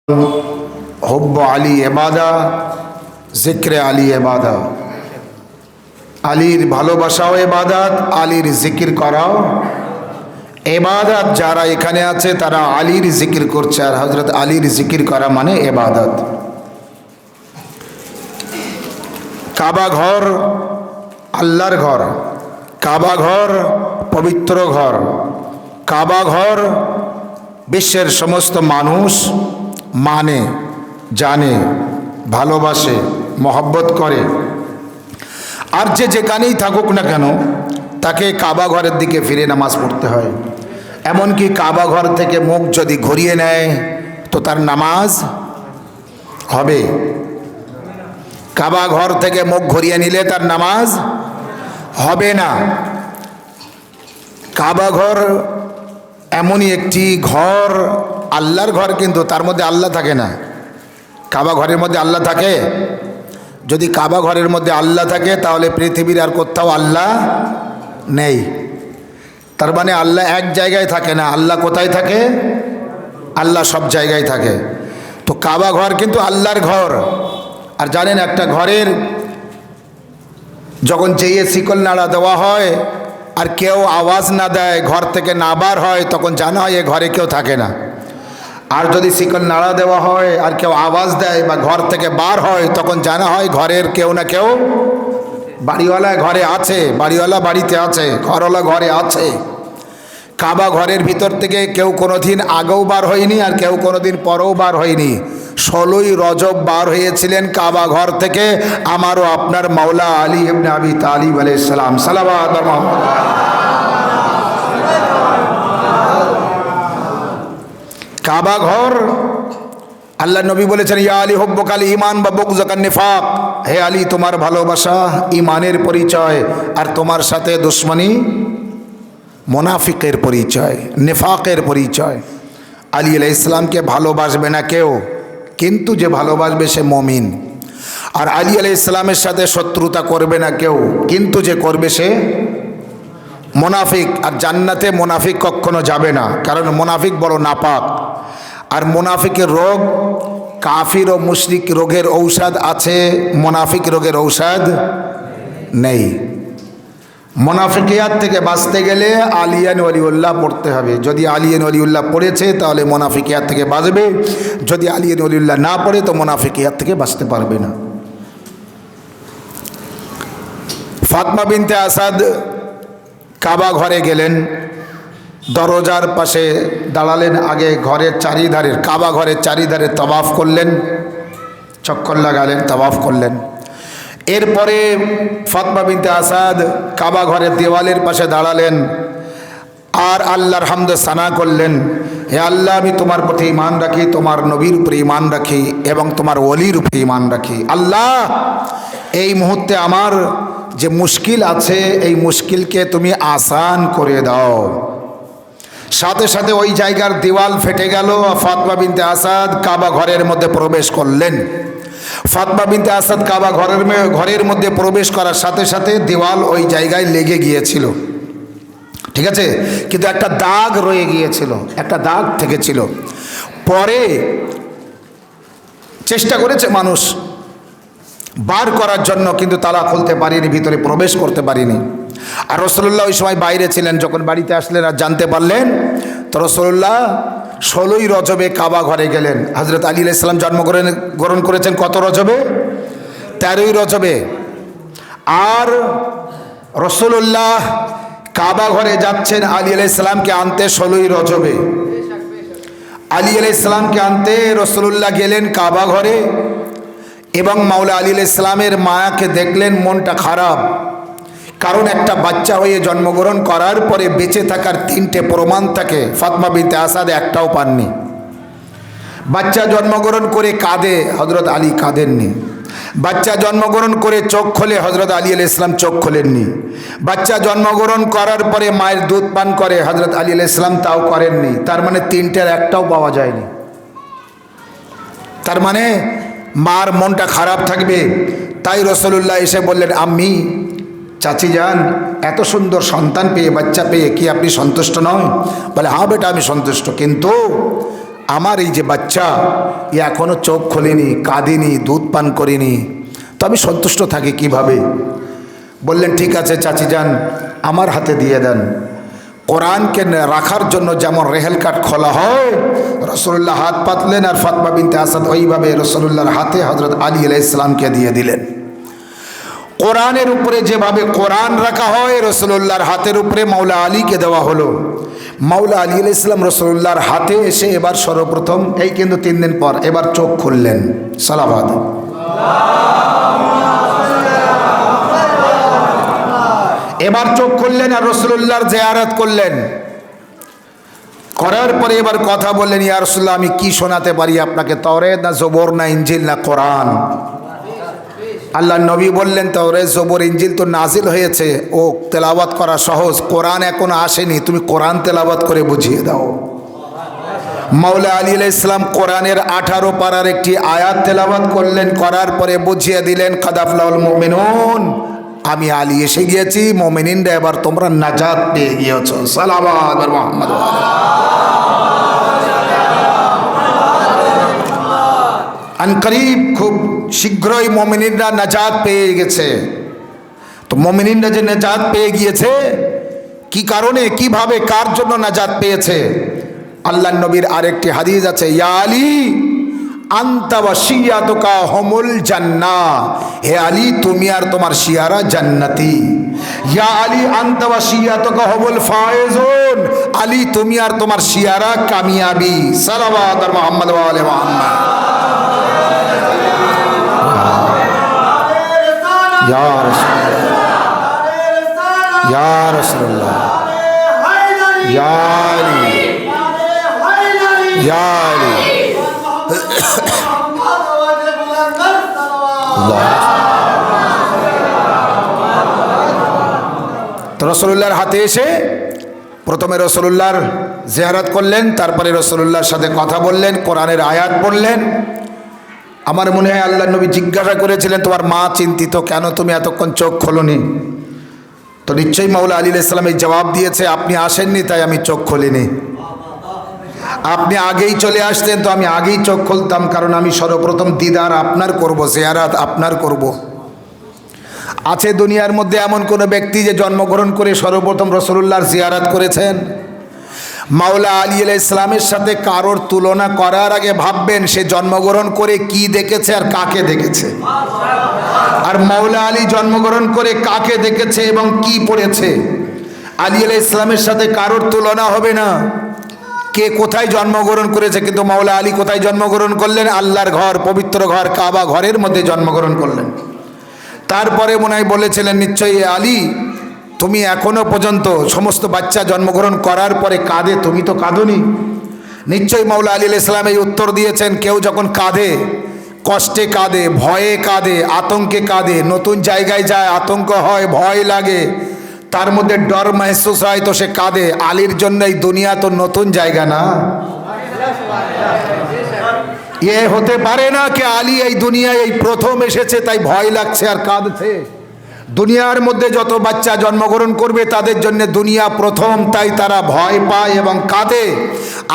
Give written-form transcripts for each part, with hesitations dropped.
हुब्ब आली इबादा जिक्र आली इबादा आलीर भालोबासाओ इबादत आलीर जिकिर कराओ इबादत যারা এখানে আছে তারা আলীর জিকির করছে আর হযরত আলীর জিকির করা মানে ইবাদত। কাবা ঘর আল্লাহর ঘর, কাবা ঘর পবিত্র ঘর, কাবা ঘর বিশ্বের সমস্ত মানুষ মানে, জানে, ভালোবাসে, মহব্বত করে। আর যে যেখানেই থাকুক না কেন তাকে কাবা ঘরের দিকে ফিরে নামাজ পড়তে হয়। এমনকি কাবা ঘর থেকে মুখ যদি ঘুরিয়ে নেয় তো তার নামাজ হবে। কাবা ঘর থেকে মুখ ঘুরিয়ে নিলে তার নামাজ হবে না। কাবা ঘর এমনই একটি ঘর, আল্লাহর ঘর, কিন্তু তার মধ্যে আল্লাহ থাকে না। কাবা ঘরের মধ্যে আল্লাহ থাকে? যদি কাবা ঘরের মধ্যে আল্লাহ থাকে তাহলে পৃথিবীর আর কোথাও আল্লাহ নেই। তার মানে আল্লাহ এক জায়গায় থাকে না। আল্লাহ কোথায় থাকে? আল্লাহ সব জায়গায় থাকে। তো কাবা ঘর কিন্তু আল্লাহর ঘর। আর জানেন, একটা ঘরের যখন যেয়ে শিকল নাড়া দেওয়া হয় আর কেউ আওয়াজ না দেয়, ঘর থেকে না বার হয়, তখন জানা হয় এ ঘরে কেউ থাকে না। আর যদি শিকল নাড়া দেওয়া হয় আর কেউ আওয়াজ দেয় বা ঘর থেকে বার হয়, তখন জানা হয় ঘরের কেউ না কেউ, বাড়িওয়ালা ঘরে আছে, বাড়িওয়ালা বাড়িতে আছে, ঘরওয়ালা ঘরে আছে। কাবা ঘরের ভিতর থেকে কেউ কোনোদিন আগেও বার হয়নি আর কেউ কোনোদিন পরেও বার হয়নি। 16ই রজব বার হয়েছিলেন কাবা ঘর থেকে আমারও আপনার মাওলা আলী ইবনে আবি তালিব আলাইহিস সালাম। সালাওয়াত কাবা ঘর আল্লাহ নবী বলেছেন, ইয়া আলী হুব্বুকাল ঈমান বা বুগযুকান নিফাক, হে আলী তোমার ভালোবাসা ঈমানের পরিচয় আর তোমার সাথে দুশমনি মুনাফিকের পরিচয়, নিফাকের পরিচয়। আলী আলাইহিস সালামকে ভালোবাসবে না কেউ, কিন্তু যে ভালোবাসবে সে মুমিন। আর আলী আলাইহিস সালামের সাথে শত্রুতা করবে না কেউ, কিন্তু যে করবে সে মুনাফিক। আর জান্নাতে মুনাফিক কখনো যাবে না, কারণ মুনাফিক বড় নাপাক। আর মুনাফিকের রোগ, কাফির ও মুশরিক রোগের ঔষধ আছে, মুনাফিক রোগের ঔষধ নেই। মুনাফিকিয়াত থেকে বাঁচতে গেলে আলিয়ান ওয়ালিউল্লাহ পড়তে হবে। যদি আলিয়ান ওয়ালিউল্লাহ পড়েছে তাহলে মুনাফিকিয়াত থেকে বাঁচবে, যদি আলিয়ান ওয়ালিউল্লাহ না পড়ে তো মুনাফিকিয়াত থেকে বাঁচতে পারবে না। ফাতমা বিনতে আসাদ কাবা ঘরে গেলেন, দরজার পাশে দাঁড়ালেন, আগে ঘরের চারিধারে, কাবা ঘরের চারিধারে তওয়াফ করলেন, চক্কর লাগালেন, তওয়াফ করলেন। এরপরে ফাতমা বিনতে আসাদ কাবা ঘরের দেওয়ালের পাশে দাঁড়ালেন আর আল্লাহর হামদ সানা করলেন, হে আল্লাহ আমি তোমার প্রতি ঈমান রাখি, তোমার নবীর উপরে ঈমান রাখি এবং তোমার ওলির উপরে ঈমান রাখি। আল্লাহ এই মুহূর্তে আমার যে মুশকিল আছে এই মুশকিলকে তুমি আসান করে দাও। সাথে সাথে ওই জায়গার দেওয়াল ফেটে গেল। ফাতমা বিনতে আসাদ কাবা ঘরের মধ্যে প্রবেশ করলেন। ফাতমা বিনতে আসাদ কাবা ঘরের মধ্যে প্রবেশ করার সাথে সাথে দেওয়াল ওই জায়গায় লেগে গিয়েছিল, ঠিক আছে, কিন্তু একটা দাগ রয়ে গিয়েছিল, একটা দাগ থেকেছিল। পরে চেষ্টা করেছে মানুষ বার করার জন্য, কিন্তু তালা খুলতে পারিনি, ভিতরে প্রবেশ করতে পারিনি। আর রাসূলুল্লাহ ওই সময় বাইরে ছিলেন। যখন বাড়িতে আসলেন আর জানতে পারলেন তো রাসূলুল্লাহ 16ই রজবে কাবা ঘরে গেলেন। হযরত আলী আলাইহিস সালাম জন্মগ্রহণ করেছেন কত রজবে? 13ই রজবে। আর রাসূলুল্লাহ কাবা ঘরে যাচ্ছেন আলী আলাইহিস সালামকে আনতে 16ই রজবে। আলী আলাইহিস সালামকে আনতে রাসূলুল্লাহ গেলেন কাবা ঘরে এবং মাওলা আলী আলাইহিস সালামের মায়াকে দেখলেন, মনটা খারাপ। কারণ একটা বাচ্চা হয়ে জন্মগ্রহণ করার পরে বেঁচে থাকার 3টে প্রমাণ থাকে, ফাতমা বিনতে আসাদ একটাও পাননি। বাচ্চা জন্মগ্রহণ করে কাঁদে, হযরত আলী কাঁদেননি। বাচ্চা জন্মগ্রহণ করে চোখ খোলে, হযরত আলী আলাইহিস সালাম চোখ খোলেননি। বাচ্চা জন্মগ্রহণ করার পরে মায়ের দুধ পান করে, হযরত আলী আলাইহিস সালাম তাও করেননি। তার মানে 3টের একটাও পাওয়া যায়নি। তার মানে মার মনটা খারাপ থাকবে। তাই রাসূলুল্লাহ এসে বললেন, আম্মি, চাচি যান, এত সুন্দর সন্তান পেয়ে, বাচ্চা পেয়ে কি আপনি সন্তুষ্ট নন? বলে, হ্যাঁ বেটা আমি সন্তুষ্ট, কিন্তু আমার এই যে বাচ্চা এ এখনও চোখ খোলেনি, কাঁদেনি, দুধ পান করেনি, তো আমি সন্তুষ্ট থাকি কিভাবে? বললেন ঠিক আছে চাচি যান, আমার হাতে দিয়ে দেন। কোরআনকে রাখার জন্য যেমন রেহেল কাঠ খোলা হয়, রসুল্লাহ হাত পাতলেন আর ফাতমা বিনতে আসাদ ওইভাবে রসুল্লাহর হাতে হজরত আলী আলাইহিস সালামকে দিয়ে দিলেন। কোরআনের উপরে যেভাবে কোরআন রাখা হয়, রসুল্লাহর হাতের উপরে মাওলা আলীকে দেওয়া হলো। মাওলা আলী আলাইহিস সালাম রসুল্লাহর হাতে এসে এবার সর্বপ্রথম, এই কিন্তু 3 দিন পর, এবার চোখ খুললেন। সালাওয়াত। এবার চোখ খুললেন আর রসুল্লাহর জিয়ারত করলেন। করার পরে এবার কথা বললেন, ইয়া রাসূলুল্লাহ আমি কি শোনাতে পারি আপনাকে, তাওরাত না জবর না ইনজিল না কোরআন? আল্লাহ নবী বললেন তাওরাত জবর ইনজিল তো নাজিল হয়েছে, ও তেলাওয়াত করা সহজ, কোরআন এখনো আসেনি, তুমি কোরআন তেলাওয়াত করে বুঝিয়ে দাও। মাওলা আলী আলাইহিস সালাম কোরআনের 18 পারার একটি আয়াত তেলাওয়াত করলেন, করার পরে বুঝিয়ে দিলেন কাদ আফলাহুল মুমিনুন, আমি আলী এসে গিয়েছি, মুমিনিনরা এবার তোমরা নাজাত পেয়ে গিয়েছো। সালাওয়াত মুহাম্মদ। আনকরিব, খুব শীঘ্রই মুমিনিনরা নাজাত পেয়ে গেছে। তো মুমিনিনরা যে নাজাত পেয়ে গিয়েছে, কি কারণে, কিভাবে, কার জন্য নাজাত পেয়েছে? আল্লাহ নবীর আরেকটি হাদিস আছে, ইয়া আলী আনতা ওয়া শিয়াতুকা হুমুল জান্নাহ, হে আলী তুমি আর তোমার শিয়ারা জান্নাতি। ইয়া আলী আনতা ওয়া শিয়াতুকা হুমুল ফায়েজুন, আলী তুমি আর তোমার শিয়ারা কামিয়াবি। সালাওয়াত মুহাম্মদ ওয়া আলি মুহাম্মদ। ইয়া রাসূলুল্লাহ, ইয়া রাসূলুল্লাহ, ইয়া আলী, ইয়া আলী। তো রসুল্লাহর হাতে এসে প্রথমে রসুল্লাহর জিয়ারত করলেন, তারপরে রসুল্লাহর সাথে কথা বললেন, কোরআনের আয়াত পড়লেন। আমার মনে হয় আল্লাহ নবী জিজ্ঞাসা করেছিলেন তোমার মা চিন্তিত কেন, তুমি এতক্ষণ চোখ খোলনি? তো নিশ্চয়ই মাওলা আলী আলাইহিস সালাম এই জবাব দিয়েছে, আপনি আসেননি তাই আমি চোখ খুলিনি, আপনি আগেই চলে আসতেন তো আমি আগেই চোখ খুলতাম, কারণ আমি সর্বপ্রথম দিদার আপনার করব, জিয়ারত আপনার করব। আছে দুনিয়ার মধ্যে এমন কোনো ব্যক্তি যে জন্মগ্রহণ করে সর্বপ্রথম রসুলুল্লাহর জিয়ারত করেছেন? মাওলা আলী আলাইহিস সালামের সাথে কারোর তুলনা করার আগে ভাববেন সে জন্মগ্রহণ করে কি দেখেছে আর কাকে দেখেছে। আর মাওলা আলী জন্মগ্রহণ করে কাকে দেখেছে এবং কি পড়েছে। আলী আলাইহিস সালামের সাথে কারোর তুলনা হবে না। কে কোথায় জন্মগ্রহণ করেছে, কিন্তু মাওলা আলী কোথায় জন্মগ্রহণ করলেন? আল্লাহর ঘর, পবিত্র ঘর কাবা ঘরের মধ্যে জন্মগ্রহণ করলেন। তারপরে মনে হয় বলেছিলেন নিশ্চয়ই আলী তুমি এখনো পর্যন্ত সমস্ত বাচ্চা জন্মগ্রহণ করার পরে কাঁদে, তুমি তো কাঁদোনি। নিশ্চয়ই মাওলা আলী আলাইহিস সালাম এই উত্তর দিয়েছেন, কেউ যখন কাঁদে, কষ্টে কাঁদে, ভয়ে কাঁদে, আতঙ্কে কাঁদে, নতুন জায়গায় যায়, আতঙ্ক হয়, ভয় লাগে, তার মধ্যে ডর মেহসুস হয়, তো সে কাঁদে। আলীর জন্য এই দুনিয়া তো নতুন জায়গা না। এ হতে পারে না কে আলী এই দুনিয়ায় এই প্রথম এসেছে তাই ভয় লাগছে আর কাঁদছে। দুনিয়ার মধ্যে যত বাচ্চা জন্মগ্রহণ করবে তাদের জন্য দুনিয়া প্রথম, তাই তারা ভয় পায় এবং কাঁদে।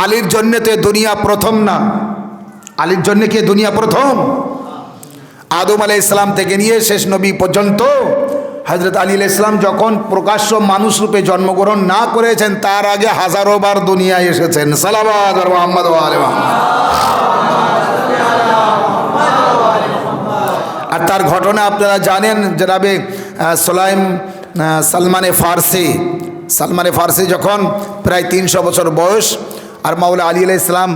আলীর জন্য তো দুনিয়া প্রথম না। আলীর জন্য কি দুনিয়া প্রথম? আদম আলাইহিস সালাম থেকে নিয়ে শেষ নবী পর্যন্ত হযরত আলী আলাইহিস সালাম যখন প্রকাশ্য মানুষ রূপে জন্মগ্রহণ না করেছেন, তার আগে হাজারো বার দুনিয়ায় এসেছেন। সালাওয়াত মুহাম্মদ ওয়া আলি মুহাম্মদ। আর তার ঘটনা আপনারা জানেন, জনাবে সালমানে ফার্সি যখন প্রায় 300 বছর বয়স, আর মাওলা আলী আলাইহিস সালাম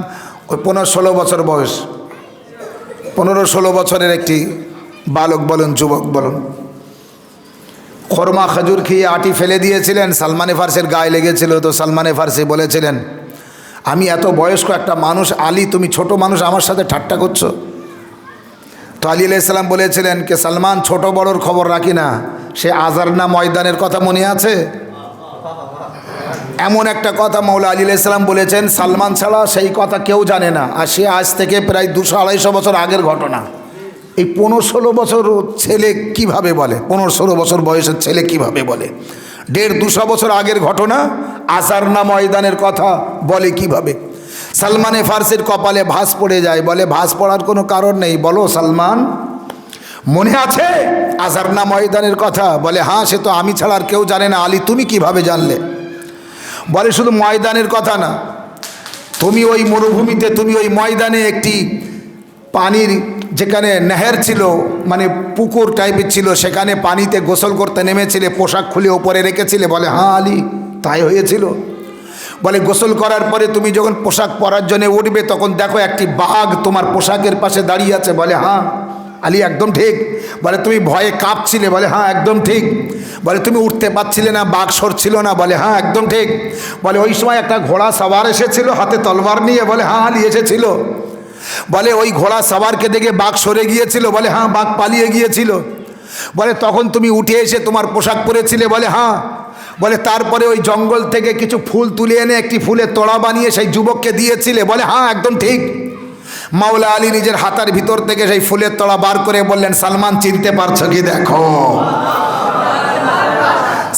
ওই 15-16 বছর বয়স, 15-16 বছরের একটি বালক বলুন, যুবক বলুন, খরমা খেজুর খেয়ে আটি ফেলে দিয়েছিলেন, সালমানে ফার্সির গায়ে লেগেছিল। তো সালমানে ফার্সি বলেছিলেন, আমি এত বয়স্ক একটা মানুষ, আলী তুমি ছোট মানুষ, আমার সাথে ঠাট্টা করছো? তো আলী আলাইহিস সালাম বলেছিলেন কে সালমান, ছোট বড়র খবর রাখি না, সে আজারনা ময়দানের কথা মনে আছে? এমন একটা কথা মাওলা আলী আলাইহিস সালাম বলেছেন, সালমান ছাড়া সেই কথা কেউ জানে না। আর সে আজ থেকে প্রায় 200-250 বছর আগের ঘটনা। এই 15-16 বছর ছেলে কিভাবে বলে? 15-16 বছর বয়সের ছেলে কিভাবে বলে? 150-200 বছর আগের ঘটনা, আজারনা ময়দানের কথা বলে কিভাবে? সালমানে ফার্সির কপালে ভাঁজ পড়ে যায়, বলে ভাঁজ পড়ার কোনো কারণ নেই, বলো সালমান মনে আছে আজারনা ময়দানের কথা? বলে হ্যাঁ, সে তো আমি ছাড়া আর কেউ জানে না। আলী তুমি কিভাবে জানলে? বলে শুধু ময়দানের কথা না, তুমি ওই মরুভূমিতে, তুমি ওই ময়দানে একটি পানির যেখানে নেহের ছিল, মানে পুকুর টাইপের ছিল, সেখানে পানিতে গোসল করতে নেমেছিলে, পোশাক খুলে ওপরে রেখেছিলে? বলে হ্যাঁ আলী তাই হয়েছিল। বলে গোসল করার পরে তুমি যখন পোশাক পরার জন্য উঠবে, তখন দেখো একটি বাঘ তোমার পোশাকের পাশে দাঁড়িয়ে আছে? বলে হ্যাঁ আলী একদম ঠিক। বলে তুমি ভয়ে কাঁপছিলে? বলে হ্যাঁ একদম ঠিক। বলে তুমি উঠতে পারছিলে না, বাঘ সরছিল না? বলে হ্যাঁ একদম ঠিক। বলে ওই সময় একটা ঘোড়া সওয়ার এসেছিল হাতে তলোয়ার নিয়ে? বলে হ্যাঁ আলী এসেছিল। বলে ওই ঘোড়া সওয়ারকে দেখে বাঘ সরে গিয়েছিল? বলে হ্যাঁ বাঘ পালিয়ে গিয়েছিল। বলে তখন তুমি উঠে এসে তোমার পোশাক পরেছিলে? বলে হ্যাঁ। বলে তারপরে ওই জঙ্গল থেকে কিছু ফুল তুলে এনে একটি ফুলের তোড়া বানিয়ে সেই যুবককে দিয়েছিলে? বলে হ্যাঁ একদম ঠিক। মাওলা আলী নিজের হাতার ভিতর থেকে সেই ফুলের তোড়া বার করে বললেন, সালমান চিনতে পারছো কি দেখো,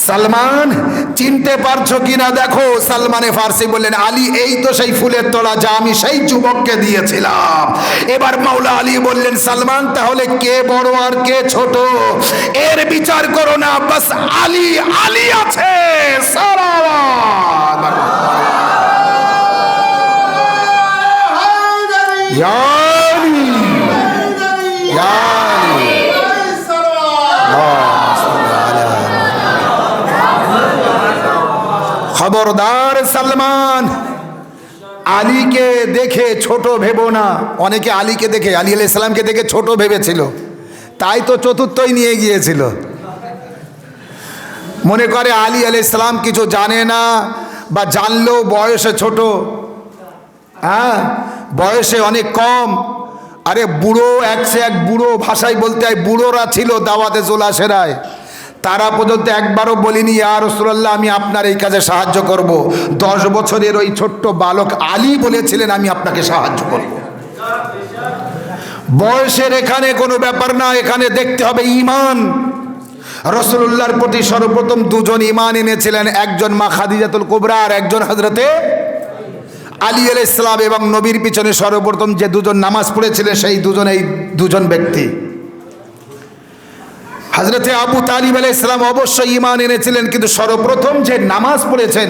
সালমান চিনতে পারছো কিনা দেখো। সালমানে ফার্সি বললেন, আলী এই তো সেই ফুলের তোড়া যা আমি সেই যুবককে দিয়েছিলাম। এবার মাওলা আলী বললেন, সালমান তাহলে কে বড় আর কে ছোট এর বিচার করো না, বাস আলী আলী আছে। খবরদার সালমান, আলীকে দেখে ছোট ভেবো না। অনেকে আলীকে দেখে, আলী আলাইহিস সালামকে দেখে ছোট ভেবেছিল, তাই তো চতুর্থই নিয়ে গিয়েছিল। মনে করে আলী আলাইহিস সালাম কিছু জানে না, বা জানলেও বয়সে ছোট, হ্যাঁ বয়সে অনেক কম। আরে বুড়ো, একশো এক বুড়ো, ভাষায় বলতে হয় বুড়োরা ছিল দাওয়াতে জোলাসেরায়, তারা পর্যন্ত একবারও বলিনি ইয়া রাসূলুল্লাহ আমি আপনার এই কাজে সাহায্য করব। 10 বছরের ওই ছোট্ট বালক আলী বলেছিলেন আমি আপনাকে সাহায্য করব। বয়সের এখানে কোনো ব্যাপার না, এখানে দেখতে হবে ঈমান। রাসূলুল্লাহর প্রতি সর্বপ্রথম দুজন ঈমান এনেছিলেন, একজন মা খাদিজাতুল কুবরা আর একজন হযরতে আলী আলাইহিস সালাম। এবং নবীর পিছনে সর্বপ্রথম যে দুজন নামাজ পড়েছিলেন সেই দুজন ব্যক্তি। হযরতে আবু তালিব আলাইহিস সালাম অবশ্যই ঈমান এনেছিলেন, কিন্তু সর্বপ্রথম যে নামাজ পড়েছেন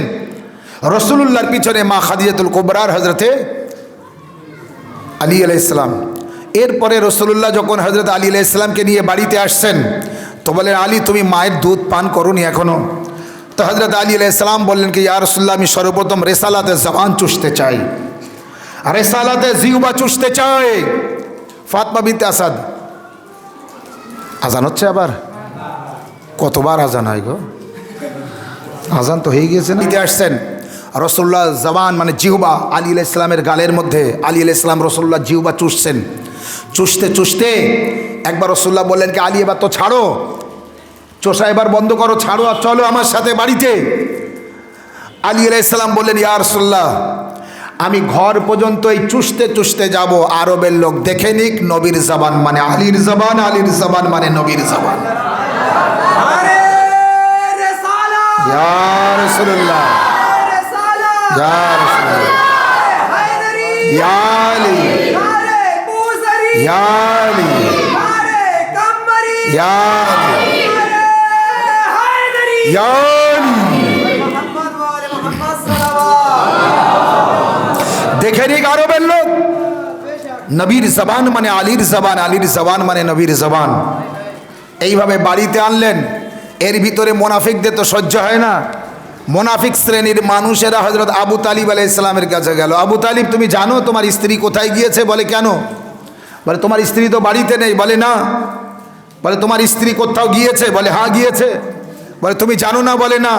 রাসূলুল্লাহর পিছনে মা খাদিজাতুল কুবরা আর হযরতে আলী আলাইহিস সালাম। এরপরে রাসূলুল্লাহ যখন হযরত আলী আলাইহিস সালামকে নিয়ে বাড়িতে আসছেন, তো বলেন আলী তুমি মায়ের দুধ পান করোনি এখনো? তো হযরত আলী আলাইহিস সালাম বললেন কি ইয়া রাসূলুল্লাহ আমি সর্বপ্রথম রেসালাতে জবান চুষতে চাই, রেসালাতে জিহ্বা চুষতে চাই। ফাতমা বিনতে আসাদ, আজান হচ্ছে আবার? কতবার আজান হয় গো? আজান তো হয়ে গিয়েছে না? আসছেন রাসূলুল্লাহ জবান মানে জিহ্বা আলী আলাইহিস সালামের গালের মধ্যে, আলী আলাইহিস সালাম রাসূলুল্লাহ জিহ্বা চুষছেন। চুষতে চুষতে একবার রাসূলুল্লাহ বললেন কি আলী এবার তো ছাড়ো, চোষা এবার বন্ধ করো, ছাড়ো আর চলো আমার সাথে বাড়িতে। আলী আলাইহিস সালাম বললেন ইয়া রাসূলুল্লাহ আমি ঘর পর্যন্ত এই চুষতে চুষতে যাব, আরবের লোক দেখে নিক নবীর জবান মানে আলীর জবান, আলীর জবান মানে নবীর জবান। ইয়া রাসূলুল্লাহ, ইয়া রাসূলুল্লাহ, ইয়া আলী, ইয়া আলী, ইয়া আলী, ইয়া আলী। দেখে নিক আরবের লোক নবীর জবান মানে আলীর জবান, আলীর জবান মানে নবীর জবান। এইভাবে বাড়িতে আনলেন। এর ভিতরে মোনাফিকদের তো সহ্য হয় না। মোনাফিক শ্রেণীর মানুষেরা হযরত আবু তালিব আলাইহিস সালামের কাছে গেল, আবু তালিব তুমি জানো তোমার স্ত্রী কোথায় গিয়েছে? বলে কেন? বলে তোমার স্ত্রী তো বাড়িতে নেই। বলে না। বলে তোমার স্ত্রী কোথাও গিয়েছে? বলে হ্যাঁ গিয়েছে। বলে তুমি জানো না? বলে না।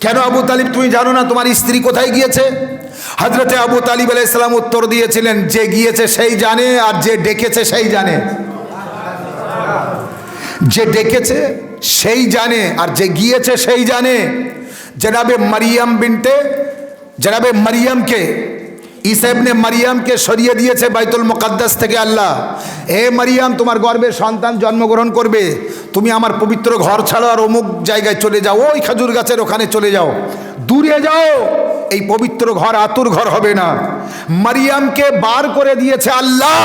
কেন আবু তালিব তুমি জানো না তোমার স্ত্রী কোথায় গিয়েছে? হযরতে আবু তালিব আলাইহিস সালাম উত্তর দিয়েছিলেন যে গিয়েছে সেই জানে আর যে ডেকেছে সেই জানে। যে ডেকেছে সেই জানে আর যে গিয়েছে সেই জানে। জনাবে মারিয়ামকে ঈসা ইবনে মারিয়ামকে সরিয়ে দিয়েছে বাইতুল মুকাদ্দাস থেকে আল্লাহ। এ মারিয়াম তোমার গর্ভে সন্তান জন্মগ্রহণ করবে, তুমি আমার পবিত্র ঘর ছাড়ো আর অমুক জায়গায় চলে যাও, ওই খেজুর গাছের ওখানে চলে যাও, দূরে যাও, এই পবিত্র ঘর আতুর ঘর হবে না। মারিয়ামকে বার করে দিয়েছে আল্লাহ,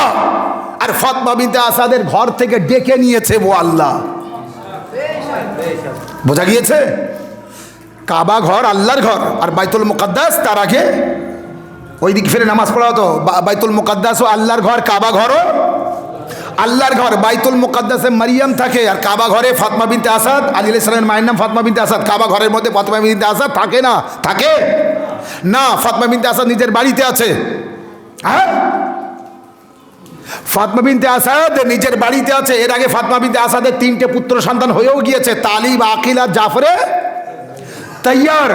আর ফাতমা বিনতে আসাদের ঘর থেকে ডেকে নিয়েছে ও আল্লাহ। বোঝা গিয়েছে? কাবা ঘর আল্লাহর ঘর, আর বাইতুল মুকাদ্দাস তার আগে ওই দিক ফিরে নামাজ পড়া হতো। বাইতুল মুকাদ্দাস ও আল্লাহর ঘর, কাবা ঘরও আল্লাহর ঘর। বাইতুল মুকাদ্দাসে মারিয়াম থাকে, আর কাবা ঘরে ফাতমা বিনতে আসাদ। আলী আলাইহিস সালামের মায়ের নাম ফাতমা বিনতে আসাদ। কাবা ঘরের মধ্যে ফাতমা বিনতে আসাদ থাকে না? থাকে না। ফাতমা বিনতে আসাদ নিজের বাড়িতে আছে। হ্যাঁ, ফাতমা বিনতে আসাদ নিজের বাড়িতে আছে। এর আগে ফাতমা বিনতে আসাদের 3টে পুত্র সন্তান হয়েও গিয়েছে, তালিব, আকিল আর জাফরে তাইয়ার।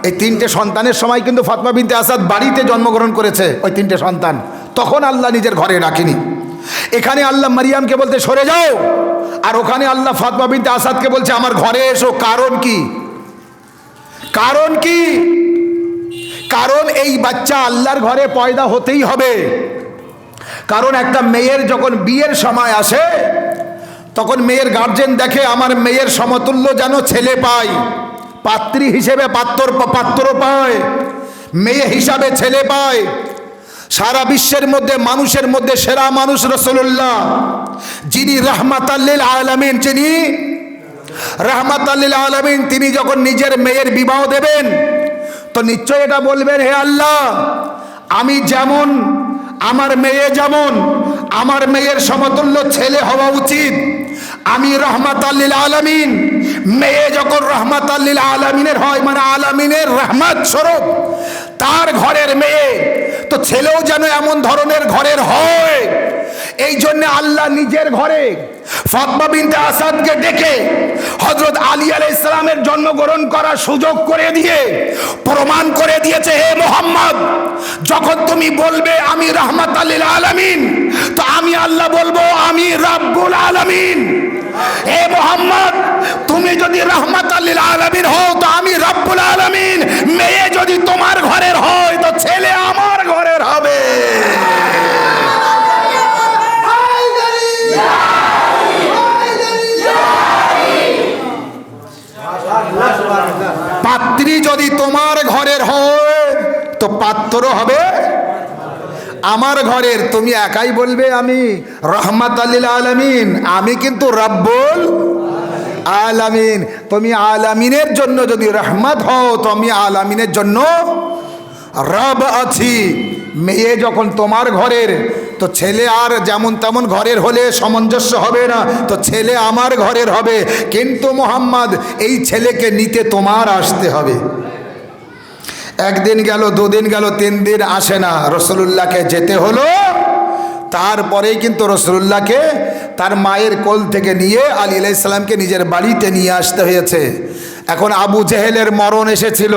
এই 3টে সন্তানের সময় কিন্তু ফাতমা বিনতে আসাদ বাড়িতে জন্মগ্রহণ করেছে, ওই 3টে সন্তান। তখন আল্লাহ নিজের ঘরে রাখেনি। এখানে আল্লাহ মারিয়ামকে বলতে সরে যাও, আর ওখানে আল্লাহ ফাতমা বিনতে আসাদকে বলছে আমার ঘরে এসো। কারণ কি? কারণ কি? কারণ এই বাচ্চা আল্লাহর ঘরে পয়দা হতেই হবে। কারণ একটা মেয়ের যখন বিয়ের সময় আসে, তখন মেয়ের গার্জেন দেখে আমার মেয়ের সমতুল্য যেন ছেলে পায়, পাত্রী হিসেবে পাত্র পায়, মেয়ে হিসাবে ছেলে পায়। সারা বিশ্বের মধ্যে মানুষের মধ্যে সেরা মানুষ রাসূলুল্লাহ, যিনি রাহমাতাল লিল আলামিন, যিনি রাহমাতাল লিল আলামিন। তিনি যখন নিজের মেয়ের বিবাহ দেবেন, তো নিশ্চয় এটা বলবেন, হে আল্লাহ, আমি যেমন, আমার মেয়ে যেমন, আমার মেয়ের সমতুল্য ছেলে হওয়া উচিত। আমি রাহমাতাল লিল আলামিন, মেয়ে যখন রাহমাতাল লিল আলামিনের হয়, মানে আলামিনের রহমত স্বরূপ তার ঘরের মেয়ে, তো ছেলেও যেন এমন ধরনের ঘরের হয়। এই জন্য আল্লাহ নিজের ঘরে ফাতমা বিনতে আসাদকে ডেকে হযরত আলী আলাইহিস সালামের জন্মগ্রহণ করার সুযোগ করে দিয়ে প্রমাণ করে দিয়েছে, হে মুহাম্মদ, যখন তুমি বলবে আমি রাহমাতাল লিল আলামিন, তো আমি আল্লাহ বলবো আমি রাব্বুল আলামিন। হে মুহাম্মদ, তুমি যদি রাহমাতাল লিল আলামিন হও, তো আমি রাব্বুল আলামিন। মেয়ে যদি তোমার ঘরের হয়, তো ছেলে আমার ঘরের হবে। পাত্রী যদি তোমার ঘরের হয়, তো পাত্র হবে আমার ঘরের। তুমি একাই বলবে আমি রাহমাতাল লিল আলামিন, আমি কিন্তু রাব্বুল আলামিন। তুমি আলামিনের জন্য যদি রহমত হও, তো আমি আলামিনের জন্য রব আছি। মেয়ে যখন তোমার ঘরের, তো ছেলে আর যেমন তেমন ঘরের হলে সামঞ্জস্য হবে না, তো ছেলে আমার ঘরের হবে। কিন্তু মুহাম্মদ, এই ছেলেকে নিতে তোমার আসতে হবে। একদিন গেল, 2 দিন গেল, 3 দিন আসে না, রাসূলুল্লাহকে যেতে হলো। তারপরেই কিন্তু রাসূলুল্লাহকে তার মায়ের কোল থেকে নিয়ে আলী আলাইহিস সালামকে নিজের বাড়িতে নিয়ে আসতে হয়েছে। এখন আবু জেহেলের মরণ এসেছিল।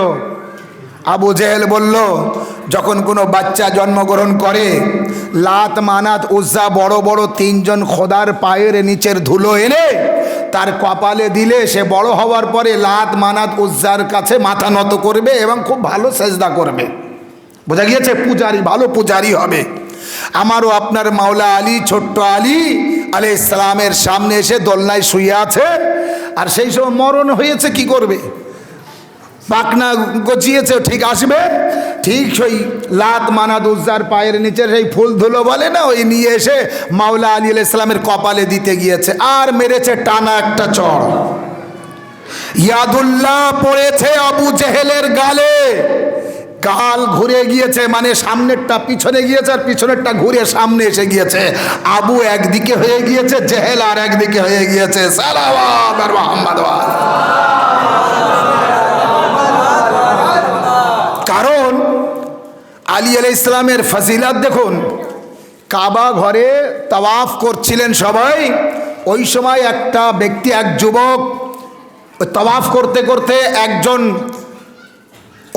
আবু জেহেল বলল, যখন কোনো বাচ্চা জন্মগ্রহণ করে, লাত, মানাত, উজ্জা, বড় বড় 3জন খোদার পায়ের নিচের ধুলো এনে তার কপালে দিলে, সে বড় হওয়ার পরে লাত, মানাত, উজ্জার কাছে মাথা নত করবে এবং খুব ভালো সেজদা করবে। বোঝা গিয়েছে? পূজারি, ভালো পূজারি হবে। আমারও আপনার মাওলা আলী, ছোট্ট আলী আলাইহিস সালামের সামনে এসে দোলনায় শুয়ে আছে, আর সেই সময় মরণ হয়েছে। কি করবে? পাকনা গচিয়েছে, ঠিক আসবে, ঠিক সেই লাত, মানাত, উজ্জার পায়ের নিচে সেই ফুল ধুলো বলে না, ওই নিয়ে এসে মাওলা আলী আলাইহিস সালামের কপালে দিতে গিয়েছে, আর মেরেছে টানা একটা চড়। ইয়াদুল্লাহ পড়েছে আবু জেহেলের গালে, গাল ঘুরে গিয়েছে, মানে সামনেরটা পিছনে গিয়েছে, আর পিছনেরটা ঘুরে সামনে এসে গিয়েছে। আবু একদিকে হয়ে গিয়েছে, জেহেল আর একদিকে হয়ে গিয়েছে। সালাওয়াত আর মুহাম্মাদ। কারণ আলী আলাইহিস সালামের ফজিলত দেখুন। কাবা ঘরে তাওয়াফ করছিলেন সবাই, ওই সময় একটা ব্যক্তি, এক যুবক, তাওয়াফ করতে করতে একজন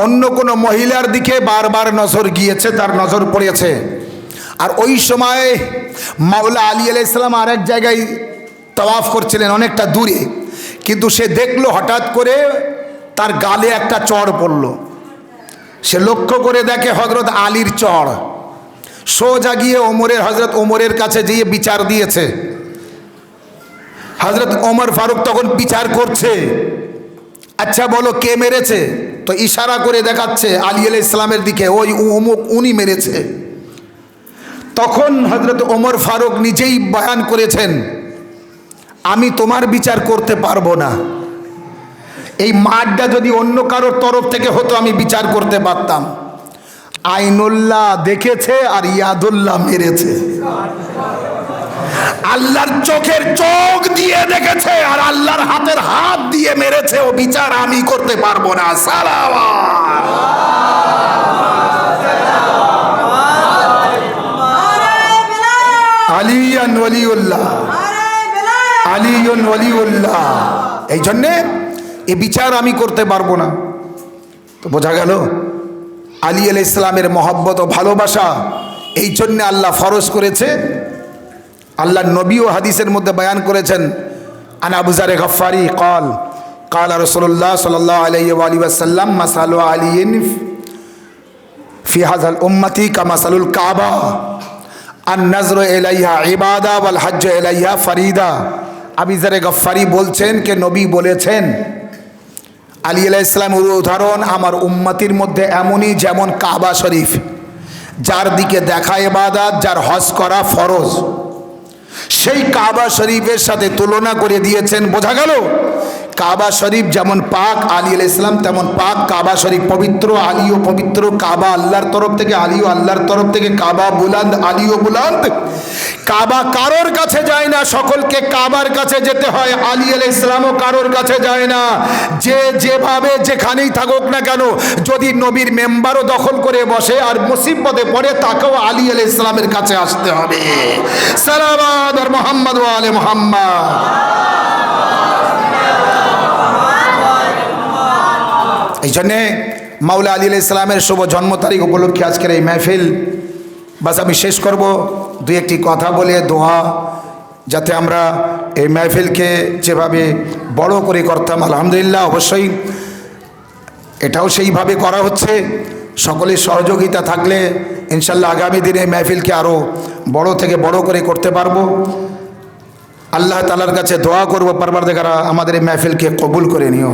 অন্য কোনো মহিলার দিকে বারবার নজর গিয়েছে, তার নজর পড়েছে। আর ওই সময় মাওলা আলী আলাইহিস সালাম আর এক জায়গায় তাওয়াফ করছিলেন, অনেকটা দূরে। কিন্তু সে দেখলো হঠাৎ করে তার গালে একটা চড় পড়ল। সে লক্ষ্য করে দেখে হযরত আলীর চড়। সোজা গিয়ে হযরত ওমরের কাছে গিয়ে বিচার দিয়েছে। হযরত ওমর ফারুক তখন বিচার করছে, আচ্ছা বলো কে মেরেছে? তো ইশারা করে দেখাচ্ছে আলী আলাইহিস সালামের দিকে, ওই অমুক উনি মেরেছে। তখন হযরত ওমর ফারুক নিজেই বয়ান করেছেন, আমি তোমার বিচার করতে পারবো না, এই মারটা যদি অন্য কারোর তরফ থেকে হতো আমি বিচার করতে পারতাম। আইনুল্লাহ দেখেছে আর ইয়াদুল্লাহ মেরেছে। আল্লাহর চোখের চোখ দিয়ে দেখেছে আর আল্লাহর হাতের হাত দিয়ে মেরেছে, ও বিচার আমি করতে পারবো না। আলিয়ান ওয়ালিউল্লাহ, আলিয়ুন ওয়ালিউল্লাহ। এই জন্যে এই বিচার আমি করতে পারবো না। তো বোঝা গেল আলী আলাইহিস সালামের মহব্বত ও ভালোবাসা এই জন্যে আল্লাহ ফরজ করেছে। আল্লাহ নবী ও হাদিসের মধ্যে বয়ান করেছেন, আন আবু যার গফফারি قال قال رسول الله صلى الله عليه وآله وسلم مثل علي في هذا الأمة كمثل الكعبة النظر إليها عبادة والحج إليها فريضة। আবু যার গফফারি বলছেন কে নবী বলেছেন, আলী আলাইহিস সালামের উদাহরণ আমার উম্মতির মধ্যে এমনই যেমন কাবা শরীফ, যার দিকে দেখা ইবাদত, যার হজ করা ফরজ, সেই কাবা শরীফের সাথে তুলনা করে দিয়েছেন। বোঝা গেল কাবা শরীফ যেমন পাক, আলী আলাইহিস সালাম তেমন পাক। কাবা শরীফ পবিত্র, আলীও পবিত্র। কাবা আল্লাহর তরফ থেকে, আলীও আল্লাহর তরফ থেকে। কাবা বুলান্দ, আলীও বুলান্দ। কাবা কারোর কাছে যায় না, সকলকে কাবার কাছে যেতে হয়। আলী আলাইহিস সালামও কারোর কাছে যায় না, যে যেভাবে যেখানেই থাকুক না কেন, যদি নবীর মেম্বারও দখল করে বসে আর মুসিবতে পড়ে, তাকেও আলী আলাইহিস সালামের কাছে আসতে হবে। সালাওয়াত আর মুহাম্মদ ওয়া আলে মুহাম্মদ। এই জন্যে মাওলা আলী আলাইহিস সালামের শুভ জন্ম তারিখ উপলক্ষে আজকের এই মাহফিল। বাস আমি শেষ করব দুই একটি কথা বলে, দোয়া, যাতে আমরা এই মাহফিলকে যেভাবে বড় করে করতাম, আলহামদুলিল্লাহ অবশ্যই এটাও সেইভাবে করা হচ্ছে। সকলের সহযোগিতা থাকলে ইনশাল্লাহ আগামী দিনে মাহফিলকে আরও বড় থেকে বড় করে করতে পারবো। আল্লাহ তাআলার কাছে দোয়া করব, পরবর্তীকার আমাদের এই মাহফিলকে কবুল করে নিও।